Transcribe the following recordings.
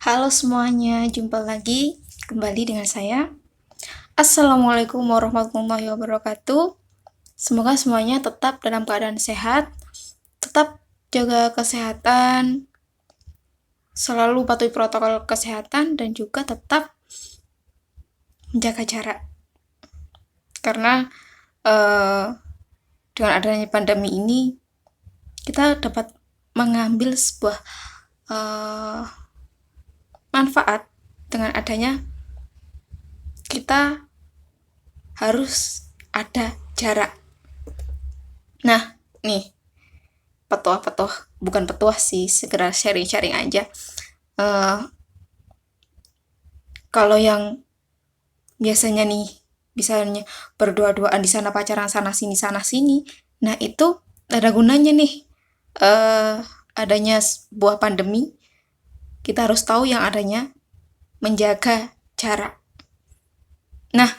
Halo semuanya, jumpa lagi kembali dengan saya. Assalamualaikum warahmatullahi wabarakatuh. Semoga semuanya tetap dalam keadaan sehat, tetap jaga kesehatan, selalu patuhi protokol kesehatan, dan juga tetap menjaga jarak. Karena dengan adanya pandemi ini, kita dapat mengambil sebuah manfaat dengan adanya kita harus ada jarak. Nah, nih, bukan petuah sih, segera sharing-sharing aja. Kalau yang biasanya nih, misalnya berdua-duaan di sana, pacaran sana sini, nah itu ada gunanya nih. Adanya sebuah pandemi, kita harus tahu yang adanya menjaga jarak. Nah,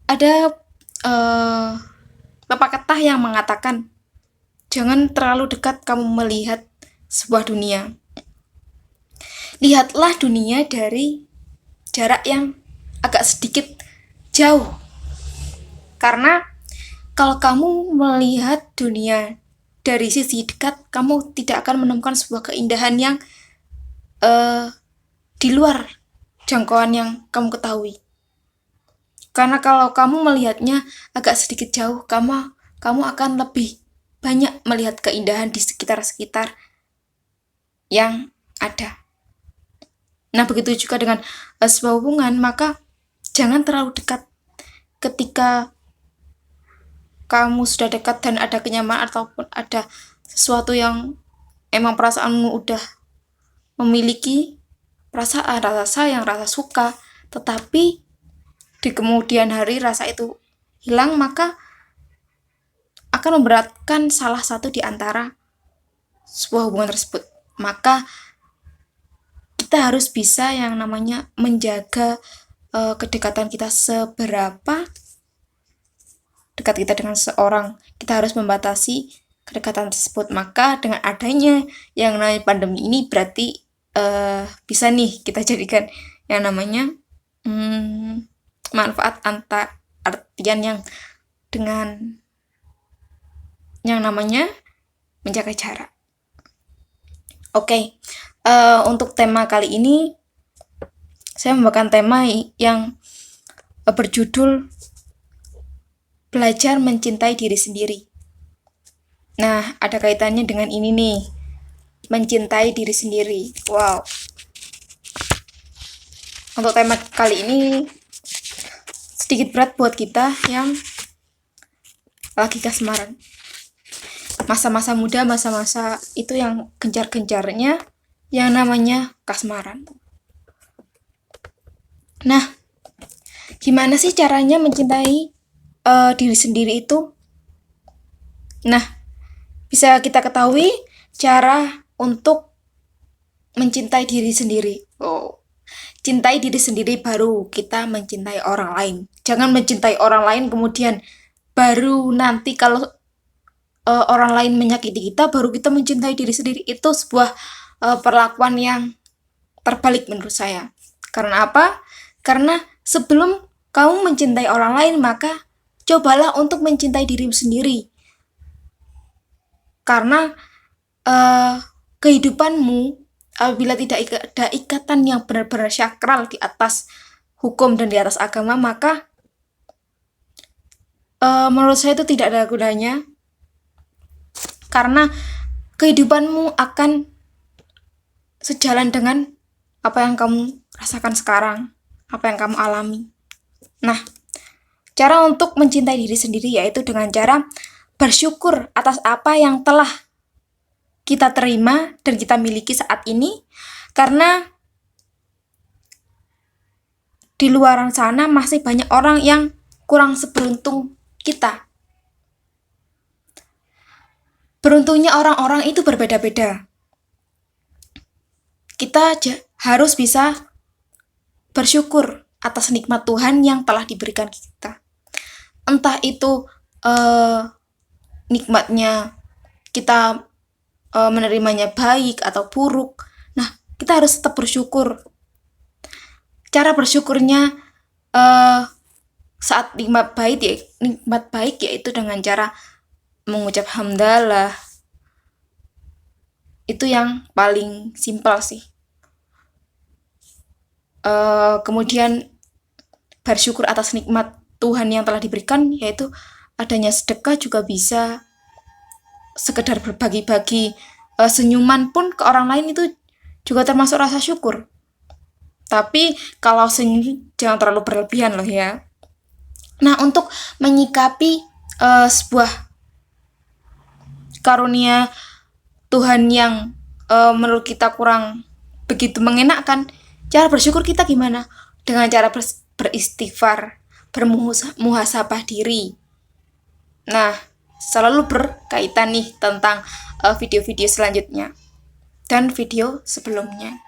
ada pepatah yang mengatakan, jangan terlalu dekat kamu melihat sebuah dunia. Lihatlah dunia dari jarak yang agak sedikit jauh. Karena kalau kamu melihat dunia dari sisi dekat, kamu tidak akan menemukan sebuah keindahan yang di luar jangkauan yang kamu ketahui. Karena kalau kamu melihatnya agak sedikit jauh, kamu akan lebih banyak melihat keindahan di sekitar-sekitar yang ada. Nah, begitu juga dengan sebuah hubungan, maka jangan terlalu dekat. Ketika kamu sudah dekat dan ada kenyamanan ataupun ada sesuatu yang emang perasaanmu udah memiliki perasaan, rasa sayang, rasa suka, tetapi di kemudian hari rasa itu hilang, maka akan memberatkan salah satu di antara sebuah hubungan tersebut. Maka kita harus bisa yang namanya menjaga kedekatan kita. Seberapa dekat kita dengan seorang, kita harus membatasi kedekatan tersebut. Maka dengan adanya yang namanya pandemi ini, berarti bisa nih kita jadikan yang namanya manfaat antar artian yang dengan yang namanya menjaga jarak. Oke, untuk tema kali ini saya membawakan tema yang berjudul belajar mencintai diri sendiri. Nah, ada kaitannya dengan ini nih, mencintai diri sendiri. Wow. Untuk tema kali ini sedikit berat buat kita yang lagi kasmaran. Masa-masa muda, masa-masa itu yang gencar-gencarnya yang namanya kasmaran. Nah, gimana sih caranya mencintai diri sendiri itu? Nah, bisa kita ketahui cara untuk mencintai diri sendiri. Cintai diri sendiri baru kita mencintai orang lain. Jangan mencintai orang lain kemudian baru nanti kalau orang lain menyakiti kita baru kita mencintai diri sendiri. Itu sebuah perlakuan yang terbalik menurut saya. Karena apa? Karena sebelum kamu mencintai orang lain, maka cobalah untuk mencintai dirimu sendiri. Karena kehidupanmu apabila tidak ada ikatan yang benar-benar sakral di atas hukum dan di atas agama, maka menurut saya itu tidak ada gunanya. Karena kehidupanmu akan sejalan dengan apa yang kamu rasakan sekarang, apa yang kamu alami. Nah, cara untuk mencintai diri sendiri yaitu dengan cara bersyukur atas apa yang telah kita terima dan kita miliki saat ini, karena di luar sana masih banyak orang yang kurang seberuntung kita. Beruntungnya orang-orang itu berbeda-beda. Kita harus bisa bersyukur atas nikmat Tuhan yang telah diberikan kita. Entah itu nikmatnya kita menerimanya baik atau buruk. Nah, kita harus tetap bersyukur cara bersyukurnya saat nikmat baik yaitu dengan cara mengucap hamdalah. Itu yang paling simpel sih. Kemudian bersyukur atas nikmat Tuhan yang telah diberikan, yaitu adanya sedekah juga bisa, sekedar berbagi-bagi senyuman pun ke orang lain itu juga termasuk rasa syukur. Tapi kalau senyum jangan terlalu berlebihan loh ya. Nah, untuk menyikapi sebuah karunia Tuhan yang menurut kita kurang begitu mengenakkan, cara bersyukur kita gimana? Dengan cara beristighfar, bermuhasabah diri. Nah, selalu berkaitan nih tentang video-video selanjutnya dan video sebelumnya.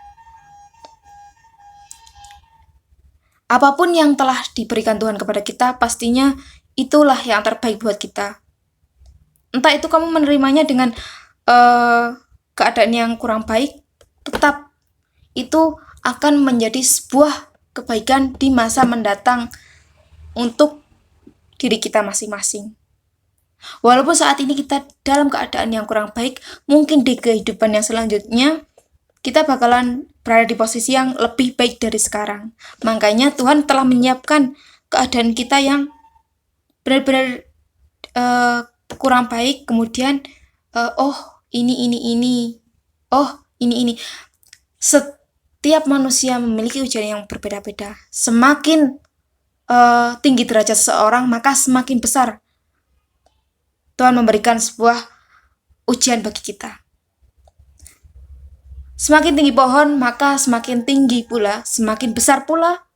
Apapun yang telah diberikan Tuhan kepada kita, pastinya itulah yang terbaik buat kita. Entah itu kamu menerimanya dengan keadaan yang kurang baik, tetap itu akan menjadi sebuah kebaikan di masa mendatang untuk diri kita masing-masing. Walaupun saat ini kita dalam keadaan yang kurang baik, mungkin di kehidupan yang selanjutnya kita bakalan berada di posisi yang lebih baik dari sekarang. Makanya Tuhan telah menyiapkan keadaan kita yang benar-benar kurang baik, kemudian ini. Setiap manusia memiliki ujian yang berbeda-beda. Semakin tinggi derajat seseorang, maka semakin besar Tuhan memberikan sebuah ujian bagi kita. Semakin tinggi pohon, maka semakin tinggi pula, semakin besar pula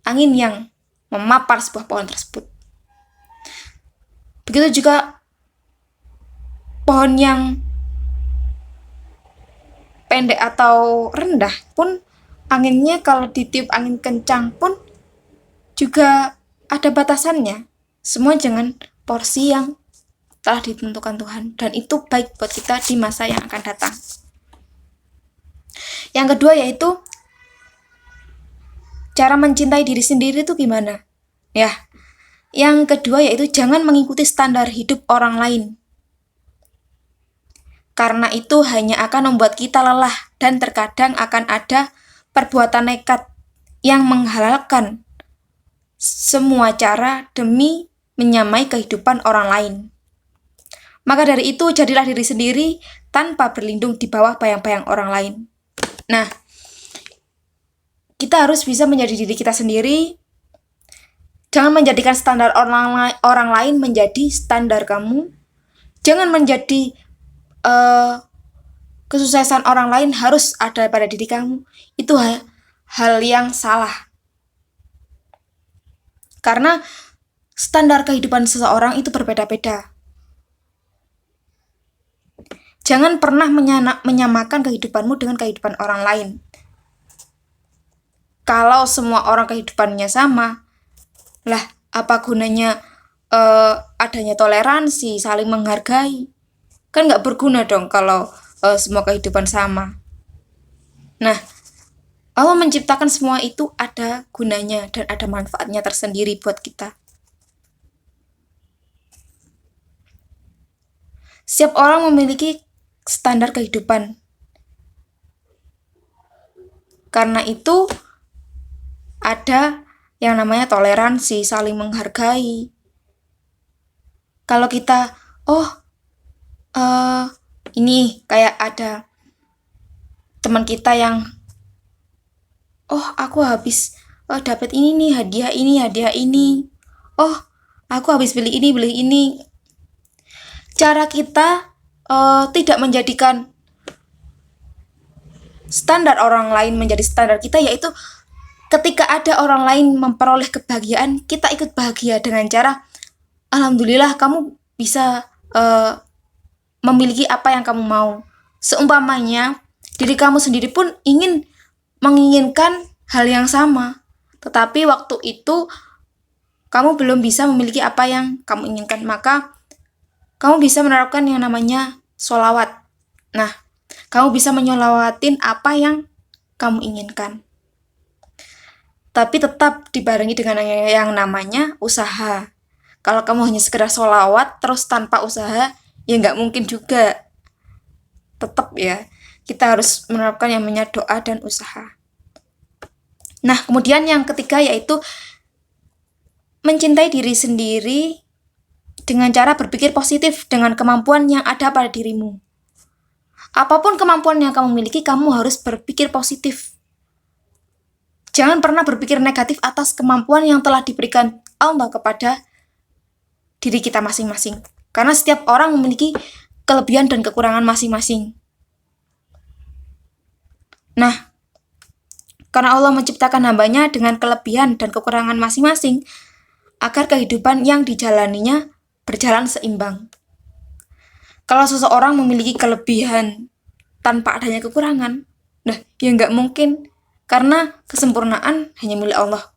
angin yang memapar sebuah pohon tersebut. Begitu juga pohon yang pendek atau rendah pun, anginnya kalau ditiup angin kencang pun juga ada batasannya. Semua dengan porsi yang telah ditentukan Tuhan, dan itu baik buat kita di masa yang akan datang. Yang kedua yaitu cara mencintai diri sendiri itu gimana? Ya, yang kedua yaitu jangan mengikuti standar hidup orang lain. Karena itu hanya akan membuat kita lelah, dan terkadang akan ada perbuatan nekat yang menghalalkan semua cara demi menyamai kehidupan orang lain. Maka dari itu, jadilah diri sendiri tanpa berlindung di bawah bayang-bayang orang lain. Nah, kita harus bisa menjadi diri kita sendiri. Jangan menjadikan standar orang lain menjadi standar kamu. Jangan menjadi kesuksesan orang lain harus ada pada diri kamu. Itu hal yang salah. Karena standar kehidupan seseorang itu berbeda-beda. Jangan pernah menyamakan kehidupanmu dengan kehidupan orang lain. Kalau semua orang kehidupannya sama, lah apa gunanya adanya toleransi, saling menghargai? Kan nggak berguna dong kalau semua kehidupan sama. Nah, Allah menciptakan semua itu ada gunanya dan ada manfaatnya tersendiri buat kita. Setiap orang memiliki standar kehidupan. Karena itu ada yang namanya toleransi, saling menghargai. Kalau kita, ini kayak ada teman kita yang, aku habis dapat ini nih, hadiah ini. Aku habis beli ini. Cara kita tidak menjadikan standar orang lain menjadi standar kita, yaitu ketika ada orang lain memperoleh kebahagiaan, kita ikut bahagia dengan cara alhamdulillah kamu bisa memiliki apa yang kamu mau. Seumpamanya diri kamu sendiri pun menginginkan hal yang sama, tetapi waktu itu kamu belum bisa memiliki apa yang kamu inginkan, maka kamu bisa menerapkan yang namanya sholawat. Nah, kamu bisa menyolawatin apa yang kamu inginkan. tapi tetap dibarengi dengan yang namanya usaha. Kalau kamu hanya sekedar sholawat terus tanpa usaha, ya nggak mungkin juga. Tetap ya, kita harus menerapkan yang namanya doa dan usaha. Nah, kemudian yang ketiga yaitu mencintai diri sendiri dengan cara berpikir positif dengan kemampuan yang ada pada dirimu. Apapun kemampuan yang kamu miliki, kamu harus berpikir positif. Jangan pernah berpikir negatif atas kemampuan yang telah diberikan Allah kepada diri kita masing-masing. Karena setiap orang memiliki kelebihan dan kekurangan masing-masing. Nah, karena Allah menciptakan hambanya dengan kelebihan dan kekurangan masing-masing, agar kehidupan yang dijalaninya berjalan seimbang. Kalau seseorang memiliki kelebihan tanpa adanya kekurangan, nah ya nggak mungkin, karena kesempurnaan hanya milik Allah,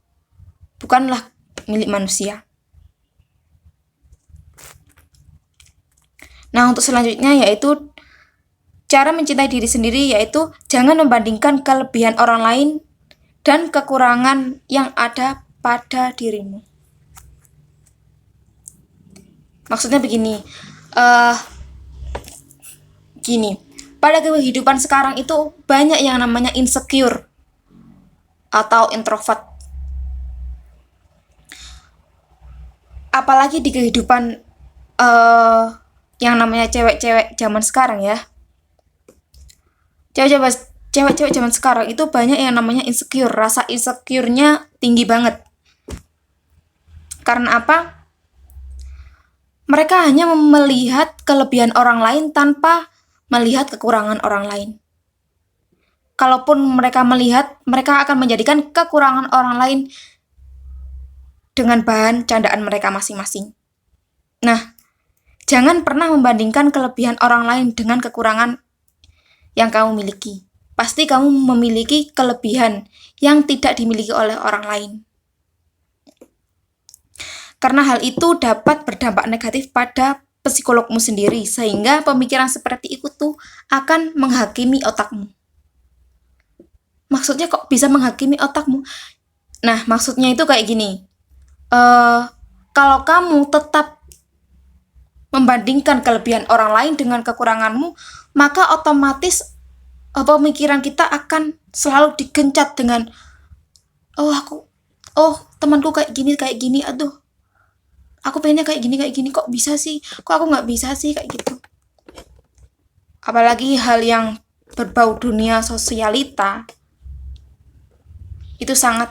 bukanlah milik manusia. Nah, untuk selanjutnya yaitu cara mencintai diri sendiri, yaitu jangan membandingkan kelebihan orang lain dan kekurangan yang ada pada dirimu. Maksudnya begini, pada kehidupan sekarang itu banyak yang namanya insecure atau introvert. Apalagi di kehidupan yang namanya cewek-cewek zaman sekarang ya. Cewek-cewek zaman sekarang itu banyak yang namanya insecure. Rasa insecure-nya tinggi banget. Karena apa? Mereka hanya melihat kelebihan orang lain tanpa melihat kekurangan orang lain. Kalaupun mereka melihat, mereka akan menjadikan kekurangan orang lain dengan bahan candaan mereka masing-masing. Nah, jangan pernah membandingkan kelebihan orang lain dengan kekurangan yang kamu miliki. Pasti kamu memiliki kelebihan yang tidak dimiliki oleh orang lain. Karena hal itu dapat berdampak negatif pada psikologmu sendiri, sehingga pemikiran seperti itu tuh akan menghakimi otakmu. Maksudnya kok bisa menghakimi otakmu? Nah, maksudnya itu kayak gini. Kalau kamu tetap membandingkan kelebihan orang lain dengan kekuranganmu, maka otomatis pemikiran kita akan selalu digencat dengan temanku kayak gini, aduh, aku pengennya kayak gini, kok bisa sih, kok aku nggak bisa sih, kayak gitu. Apalagi hal yang berbau dunia sosialita, itu sangat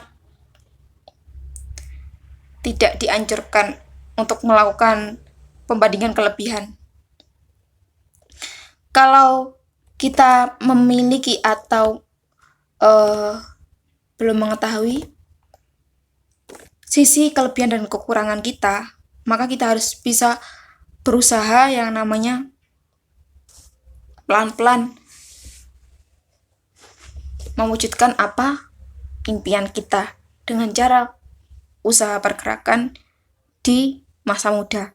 tidak dianjurkan untuk melakukan pembandingan kelebihan. Kalau kita memiliki atau belum mengetahui sisi kelebihan dan kekurangan kita, maka kita harus bisa berusaha yang namanya pelan-pelan mewujudkan apa impian kita dengan cara usaha pergerakan di masa muda.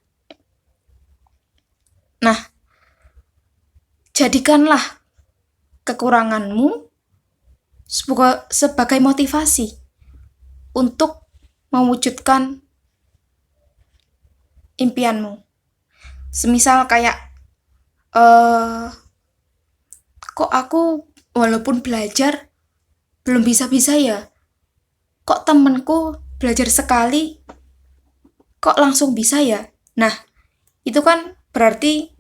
Nah, jadikanlah kekuranganmu sebagai motivasi untuk mewujudkan impianmu. Semisal kayak kok aku walaupun belajar belum bisa-bisa ya, kok temenku belajar sekali kok langsung bisa ya. Nah, itu kan berarti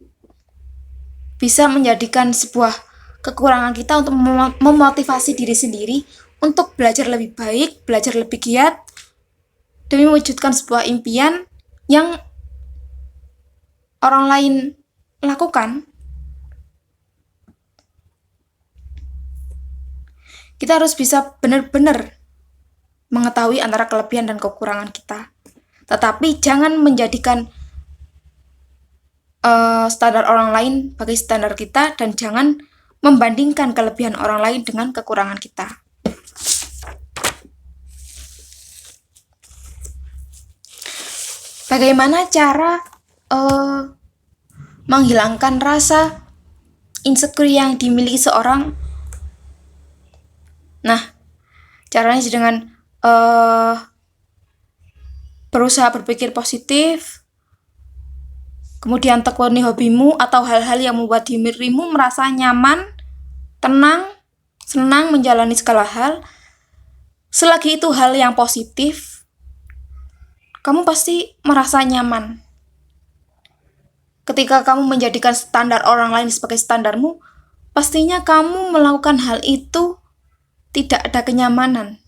bisa menjadikan sebuah kekurangan kita untuk memotivasi diri sendiri untuk belajar lebih baik, belajar lebih giat demi mewujudkan sebuah impian yang orang lain lakukan. Kita harus bisa benar-benar mengetahui antara kelebihan dan kekurangan kita. Tetapi jangan menjadikan standar orang lain sebagai standar kita, dan jangan membandingkan kelebihan orang lain dengan kekurangan kita. Bagaimana cara menghilangkan rasa insecure yang dimiliki seorang? Nah, caranya dengan eh berusaha berpikir positif, kemudian tekuni hobimu atau hal-hal yang membuat dirimu merasa nyaman, tenang, senang menjalani segala hal. Selagi itu hal yang positif, kamu pasti merasa nyaman. Ketika kamu menjadikan standar orang lain sebagai standarmu, pastinya kamu melakukan hal itu tidak ada kenyamanan.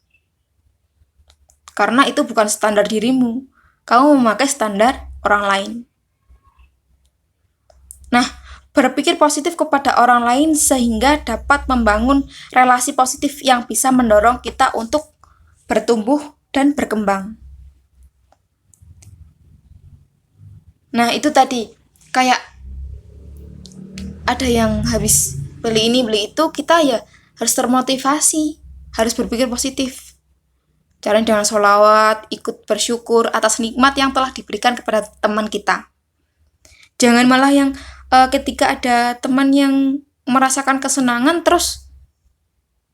Karena itu bukan standar dirimu. Kamu memakai standar orang lain. Nah, berpikir positif kepada orang lain sehingga dapat membangun relasi positif yang bisa mendorong kita untuk bertumbuh dan berkembang. Nah, itu tadi, kayak ada yang habis beli ini, beli itu, kita ya harus termotivasi, harus berpikir positif. Caranya dengan sholawat, ikut bersyukur atas nikmat yang telah diberikan kepada teman kita. Jangan malah yang ketika ada teman yang merasakan kesenangan, terus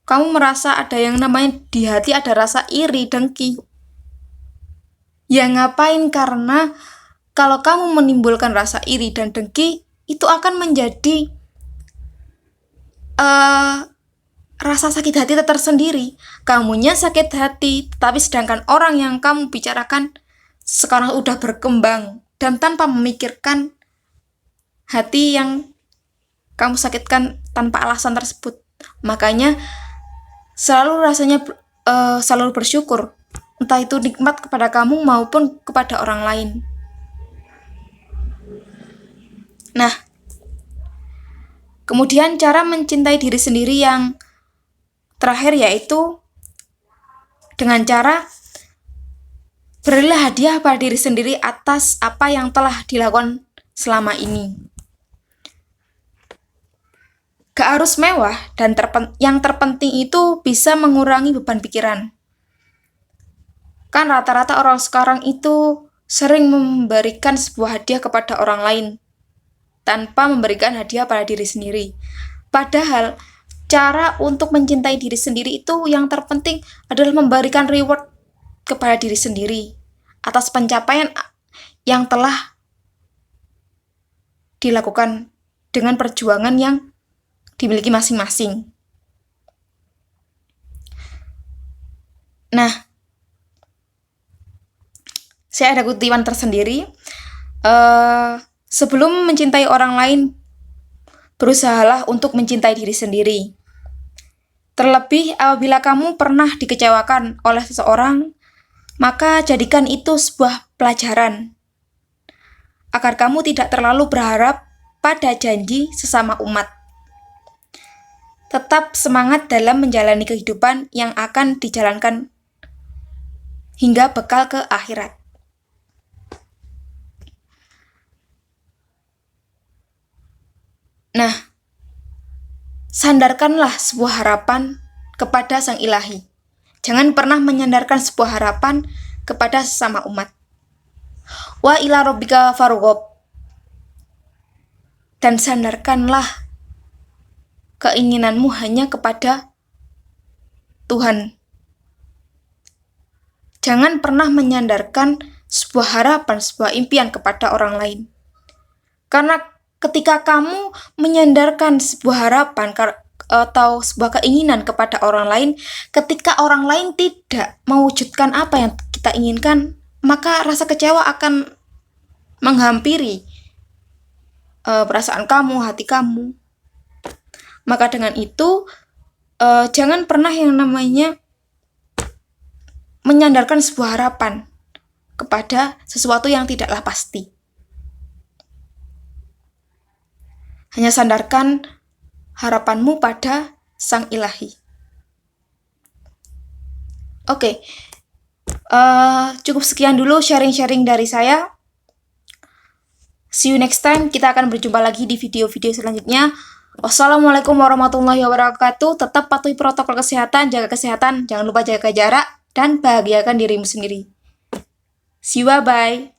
kamu merasa ada yang namanya di hati ada rasa iri, dengki. Ya ngapain? Karena kalau kamu menimbulkan rasa iri dan dengki, itu akan menjadi rasa sakit hati tersendiri. Kamunya sakit hati, tapi sedangkan orang yang kamu bicarakan sekarang udah berkembang dan tanpa memikirkan hati yang kamu sakitkan tanpa alasan tersebut. Makanya selalu selalu bersyukur, entah itu nikmat kepada kamu maupun kepada orang lain. Nah, kemudian cara mencintai diri sendiri yang terakhir yaitu dengan cara berilah hadiah pada diri sendiri atas apa yang telah dilakukan selama ini. Gak harus mewah, dan yang terpenting itu bisa mengurangi beban pikiran. Kan rata-rata orang sekarang itu sering memberikan sebuah hadiah kepada orang lain tanpa memberikan hadiah pada diri sendiri. Padahal cara untuk mencintai diri sendiri itu yang terpenting adalah memberikan reward kepada diri sendiri atas pencapaian yang telah dilakukan dengan perjuangan yang dimiliki masing-masing. Nah, saya ada kutipan tersendiri. Sebelum mencintai orang lain, berusahalah untuk mencintai diri sendiri. Terlebih apabila kamu pernah dikecewakan oleh seseorang, maka jadikan itu sebuah pelajaran agar kamu tidak terlalu berharap pada janji sesama umat. Tetap semangat dalam menjalani kehidupan yang akan dijalankan hingga bekal ke akhirat. Nah, sandarkanlah sebuah harapan kepada Sang Ilahi. Jangan pernah menyandarkan sebuah harapan kepada sesama umat. Wa ila rabbika farghab. Dan sandarkanlah keinginanmu hanya kepada Tuhan. Jangan pernah menyandarkan sebuah harapan, sebuah impian kepada orang lain. Karena ketika kamu menyandarkan sebuah harapan atau sebuah keinginan kepada orang lain, ketika orang lain tidak mewujudkan apa yang kita inginkan, maka rasa kecewa akan menghampiri perasaan kamu, hati kamu. Maka dengan itu, jangan pernah yang namanya menyandarkan sebuah harapan kepada sesuatu yang tidaklah pasti. Hanya sandarkan harapanmu pada Sang Ilahi. Oke, cukup sekian dulu sharing-sharing dari saya. See you next time. Kita akan berjumpa lagi di video-video selanjutnya. Wassalamualaikum warahmatullahi wabarakatuh. Tetap patuhi protokol kesehatan, jaga kesehatan, jangan lupa jaga jarak, dan bahagiakan dirimu sendiri. See you, bye-bye.